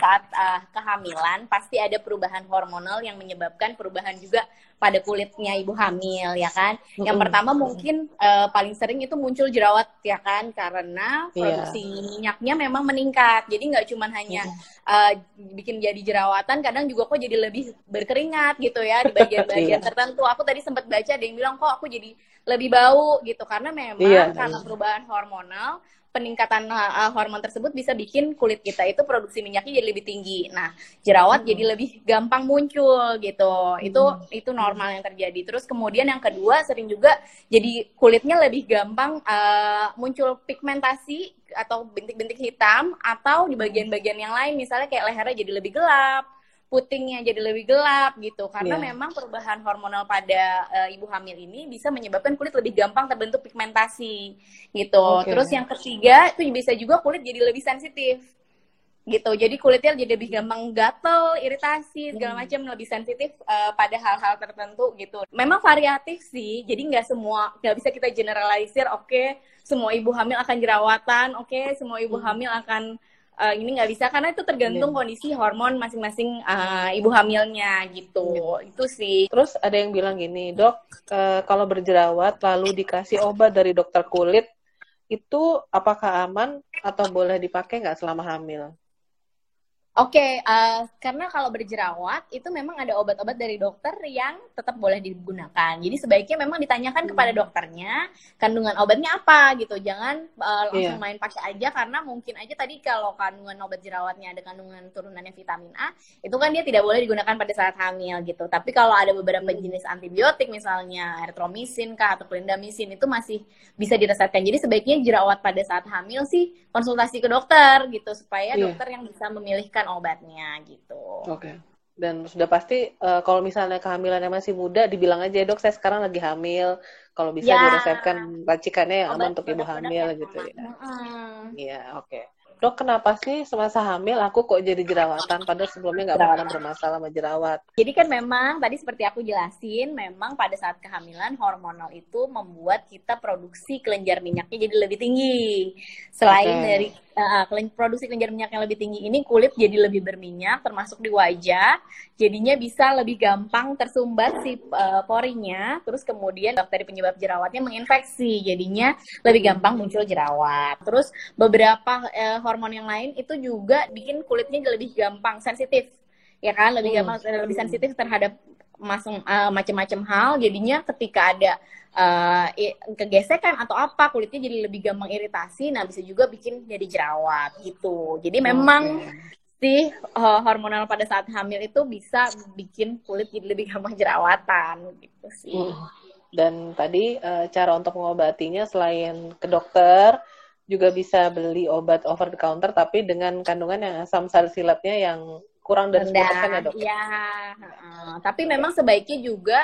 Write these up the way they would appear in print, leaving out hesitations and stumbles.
saat kehamilan pasti ada perubahan hormonal yang menyebabkan perubahan juga pada kulitnya ibu hamil ya kan. Yang pertama mungkin paling sering itu muncul jerawat ya kan, karena produksi minyaknya memang meningkat. Jadi nggak cuma hanya bikin jadi jerawatan, kadang juga kok jadi lebih berkeringat gitu ya di bagian-bagian tertentu. Aku tadi sempat baca ada yang bilang kok aku jadi lebih bau gitu, karena memang karena perubahan hormonal, peningkatan hormon tersebut bisa bikin kulit kita itu produksi minyaknya jadi lebih tinggi. Nah, jerawat jadi lebih gampang muncul gitu. Itu normal yang terjadi. Terus kemudian yang kedua sering juga jadi kulitnya lebih gampang muncul pigmentasi atau bintik-bintik hitam, atau di bagian-bagian yang lain misalnya kayak lehernya jadi lebih gelap, putingnya jadi lebih gelap gitu, karena memang perubahan hormonal pada ibu hamil ini bisa menyebabkan kulit lebih gampang terbentuk pigmentasi gitu. Terus yang ketiga itu bisa juga kulit jadi lebih sensitif gitu, jadi kulitnya jadi lebih gampang gatel, iritasi segala macam, lebih sensitif pada hal-hal tertentu gitu. Memang variatif sih, jadi nggak bisa kita generalisir. Semua ibu hamil akan jerawatan, semua ibu hamil akan ini nggak bisa, karena itu tergantung kondisi hormon masing-masing ibu hamilnya gitu. Itu sih. Terus ada yang bilang gini, dok, kalau berjerawat lalu dikasih obat dari dokter kulit, itu apakah aman atau boleh dipakai nggak selama hamil? Karena kalau berjerawat itu memang ada obat-obat dari dokter yang tetap boleh digunakan. Jadi sebaiknya memang ditanyakan kepada dokternya kandungan obatnya apa gitu. Jangan langsung main pakai aja, karena mungkin aja tadi kalau kandungan obat jerawatnya ada kandungan turunannya vitamin A, itu kan dia tidak boleh digunakan pada saat hamil gitu. Tapi kalau ada beberapa jenis antibiotik misalnya erythromycin atau clindamycin, itu masih bisa diresepkan. Jadi sebaiknya jerawat pada saat hamil sih konsultasi ke dokter gitu, supaya dokter yang bisa memilihkan obatnya gitu. Dan sudah pasti kalau misalnya kehamilannya masih muda, dibilang aja, dok saya sekarang lagi hamil, kalau bisa diresepkan racikannya yang aman untuk ibu hamil gitu ya. Dok, kenapa sih semasa hamil aku kok jadi jerawatan, padahal sebelumnya nggak pernah bermasalah sama jerawat? Jadi kan memang tadi seperti aku jelasin, memang pada saat kehamilan hormonal itu membuat kita produksi kelenjar minyaknya jadi lebih tinggi. Selain dari produksi kelenjar minyak yang lebih tinggi ini, kulit jadi lebih berminyak, termasuk di wajah, jadinya bisa lebih gampang tersumbat si porinya. Terus kemudian bakteri penyebab jerawatnya menginfeksi, jadinya lebih gampang muncul jerawat. Terus beberapa hormon yang lain itu juga bikin kulitnya lebih gampang sensitif, ya kan, lebih gampang lebih sensitif terhadap macam-macam hal. Jadinya ketika ada kegesekan atau apa, kulitnya jadi lebih gampang iritasi. Nah, bisa juga bikin jadi jerawat gitu. Jadi memang sih hormonal pada saat hamil itu bisa bikin kulit jadi lebih gampang jerawatan gitu sih. Dan tadi cara untuk mengobatinya selain ke dokter, juga bisa beli obat over the counter tapi dengan kandungan yang asam salsilatnya yang kurang dari 10% ya, dok? Iya, tapi memang sebaiknya juga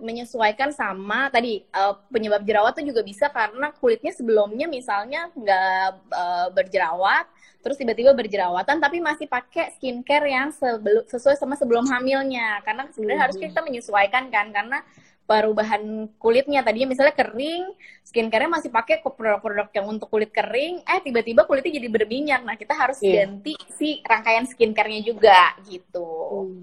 menyesuaikan sama tadi penyebab jerawat tuh juga bisa karena kulitnya sebelumnya misalnya nggak berjerawat, terus tiba-tiba berjerawatan tapi masih pakai skincare yang sesuai sama sebelum hamilnya. Karena sebenarnya harus kita menyesuaikan kan, karena perubahan kulitnya tadinya misalnya kering, skincare-nya masih pakai produk-produk yang untuk kulit kering, tiba-tiba kulitnya jadi berminyak. Nah, kita harus ganti si rangkaian skincare-nya juga gitu.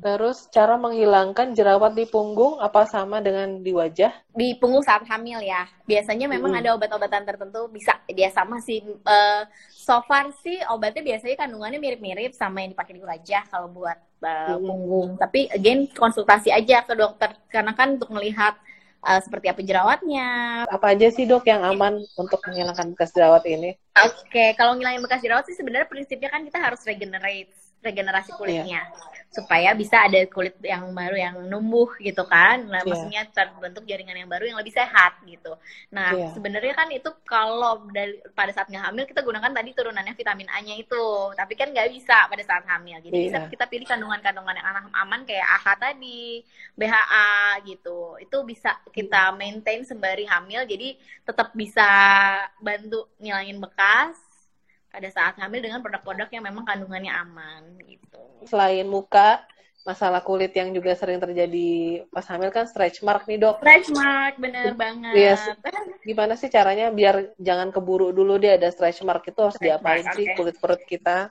Terus cara menghilangkan jerawat di punggung apa sama dengan di wajah? Di punggung saat hamil ya. Biasanya memang ada obat-obatan tertentu bisa dia sama sih. So far sih obatnya biasanya kandungannya mirip-mirip sama yang dipakai di wajah kalau buat punggung. Tapi again konsultasi aja ke dokter karena kan untuk melihat seperti apa jerawatnya. Apa aja sih, dok, yang aman untuk menghilangkan bekas jerawat ini? Kalau ngilangin bekas jerawat sih sebenarnya prinsipnya kan kita harus regenerasi kulitnya supaya bisa ada kulit yang baru yang numbuh gitu kan. Nah, maksudnya terbentuk jaringan yang baru yang lebih sehat gitu. Nah, sebenarnya kan itu kalau pada saat nggak hamil kita gunakan tadi turunannya vitamin A-nya itu, tapi kan nggak bisa pada saat hamil. Jadi bisa kita pilih kandungan-kandungan yang aman kayak AHA tadi, BHA gitu. Itu bisa kita maintain sembari hamil, jadi tetap bisa bantu ngilangin bekas pada saat hamil dengan produk-produk yang memang kandungannya aman gitu. Selain muka, masalah kulit yang juga sering terjadi pas hamil kan stretch mark nih, dok. Stretch mark, bener banget. Gimana sih caranya biar jangan keburu dulu dia ada stretch mark, itu harus diapain sih kulit perut kita?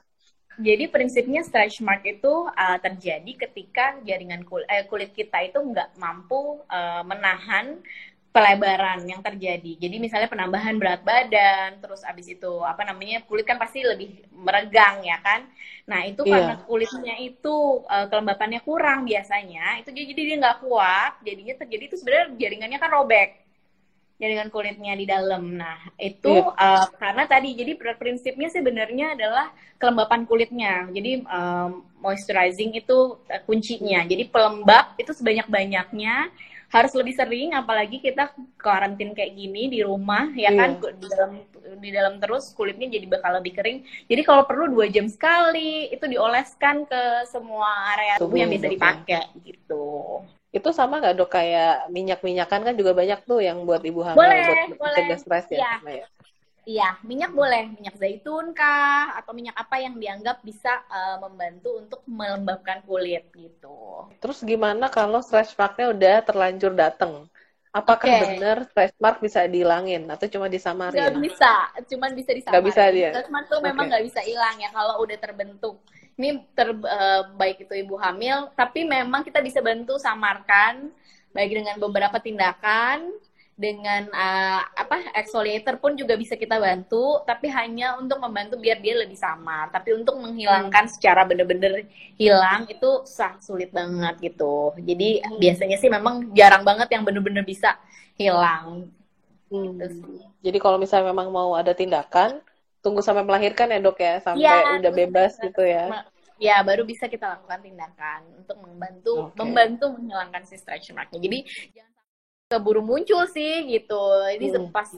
Jadi prinsipnya stretch mark itu terjadi ketika jaringan kulit kita itu nggak mampu menahan pelebaran yang terjadi. Jadi misalnya penambahan berat badan, terus abis itu apa namanya kulit kan pasti lebih meregang ya kan. Nah itu karena kulitnya itu kelembapannya kurang biasanya, itu jadi dia nggak kuat, jadinya terjadi itu sebenarnya jaringannya kan robek, jaringan kulitnya di dalam. Nah itu karena tadi jadi prinsipnya sebenarnya adalah kelembapan kulitnya. Jadi moisturizing itu kuncinya. Jadi pelembab itu sebanyak-banyaknya harus lebih sering, apalagi kita karantin kayak gini di rumah ya kan, di dalam terus kulitnya jadi bakal lebih kering. Jadi kalau perlu 2 jam sekali itu dioleskan ke semua area tubuh yang bisa dipakai gitu. Itu sama nggak dok kayak minyak-minyakan kan juga banyak tuh yang buat ibu hamil boleh, buat mencegah stres ya? Iya, minyak boleh, minyak zaitun kah, atau minyak apa yang dianggap bisa membantu untuk melembabkan kulit gitu. Terus gimana kalau stretch mark-nya udah terlanjur datang? Apakah benar stretch mark bisa dihilangin atau cuma disamarin? Nggak bisa, cuma bisa disamarin. Nggak bisa dia? Stretch mark tuh memang nggak bisa hilang ya kalau udah terbentuk. Ini baik itu ibu hamil, tapi memang kita bisa bantu samarkan, baik dengan beberapa tindakan, dengan exfoliator pun juga bisa kita bantu, tapi hanya untuk membantu biar dia lebih samar. Tapi untuk menghilangkan secara bener-bener hilang itu sulit banget gitu. Jadi biasanya sih memang jarang banget yang bener-bener bisa hilang. Jadi kalau misalnya memang mau ada tindakan, tunggu sampai melahirkan ya dok ya, sampai udah bebas gitu ya. Ya, baru bisa kita lakukan tindakan untuk membantu menghilangkan si stretch mark-nya. Jadi jangan keburu muncul sih gitu. Ini pas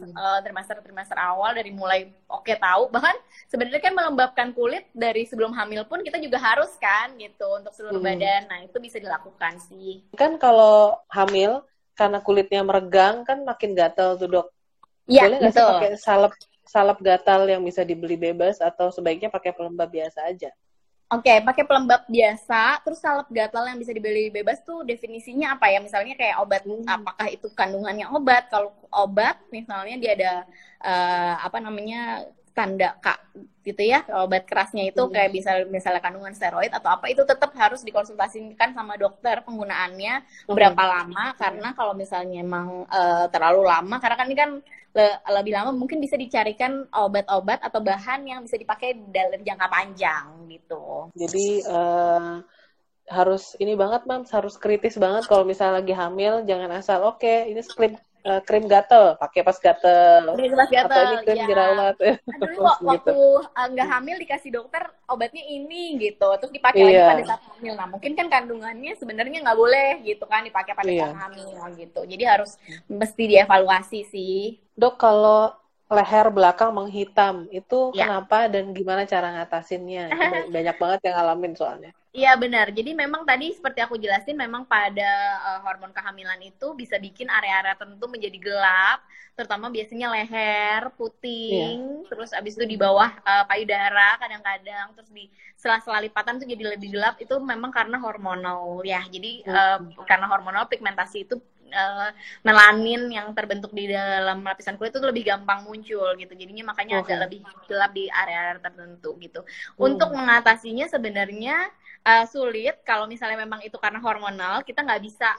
trimester awal dari mulai tahu, bahkan sebenarnya kan melembabkan kulit dari sebelum hamil pun kita juga harus kan gitu untuk seluruh badan. Nah itu bisa dilakukan sih. Kan kalau hamil karena kulitnya meregang kan makin gatal tuh dok. Ya, boleh nggak sih pakai salep gatal yang bisa dibeli bebas atau sebaiknya pakai pelembab biasa aja? Oke, pakai pelembab biasa, terus salep gatal yang bisa dibeli bebas tuh definisinya apa ya? Misalnya kayak obat, apakah itu kandungannya obat? Kalau obat, misalnya dia ada tanda K gitu ya, obat kerasnya itu kayak misalnya kandungan steroid atau apa, itu tetap harus dikonsultasikan sama dokter penggunaannya berapa lama, karena kalau misalnya emang terlalu lama, karena kan ini kan lebih lama, mungkin bisa dicarikan obat-obat atau bahan yang bisa dipakai dalam jangka panjang gitu. Jadi harus ini banget Mam, harus kritis banget kalau misalnya lagi hamil, jangan asal ini krim gatel, pakai pas gatel. Atau ini krim jerawat. Aduh kok waktu nggak hamil dikasih dokter obatnya ini gitu, terus dipakai lagi pada saat hamil. Nah mungkin kan kandungannya sebenarnya nggak boleh gitu kan dipakai pada saat hamil gitu. Jadi harus mesti dievaluasi sih. Dok, kalau leher belakang menghitam itu kenapa dan gimana cara ngatasinnya? Banyak banget yang ngalamin soalnya. Iya benar, jadi memang tadi seperti aku jelasin, memang pada hormon kehamilan itu bisa bikin area-area tertentu menjadi gelap, terutama biasanya leher, puting, terus abis itu di bawah payudara kadang-kadang, terus di sela-sela lipatan tuh jadi lebih gelap, itu memang karena hormonal ya. Jadi karena hormonal, pigmentasi itu melanin yang terbentuk di dalam lapisan kulit itu lebih gampang muncul gitu, jadinya makanya agak lebih gelap di area tertentu gitu. Untuk mengatasinya sebenarnya sulit kalau misalnya memang itu karena hormonal, kita nggak bisa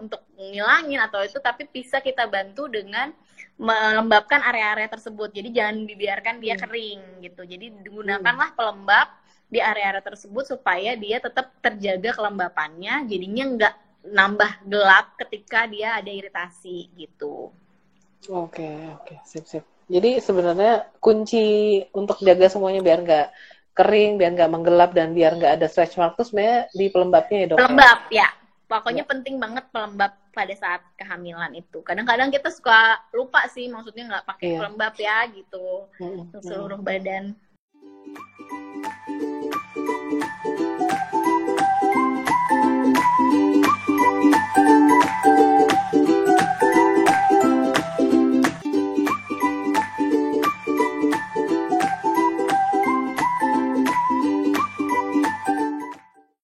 untuk ngilangin atau itu, tapi bisa kita bantu dengan melembabkan area-area tersebut. Jadi jangan dibiarkan dia kering gitu, jadi gunakanlah pelembab di area-area tersebut supaya dia tetap terjaga kelembapannya, jadinya nggak nambah gelap ketika dia ada iritasi gitu. Oke, sip. Jadi sebenarnya kunci untuk jaga semuanya biar nggak kering, biar nggak menggelap, dan biar nggak ada stretch mark tuh sebenarnya di pelembabnya ya dok? Pelembab ya, pokoknya penting banget pelembab pada saat kehamilan itu. Kadang-kadang kita suka lupa sih, maksudnya nggak pakai pelembab ya gitu untuk seluruh badan.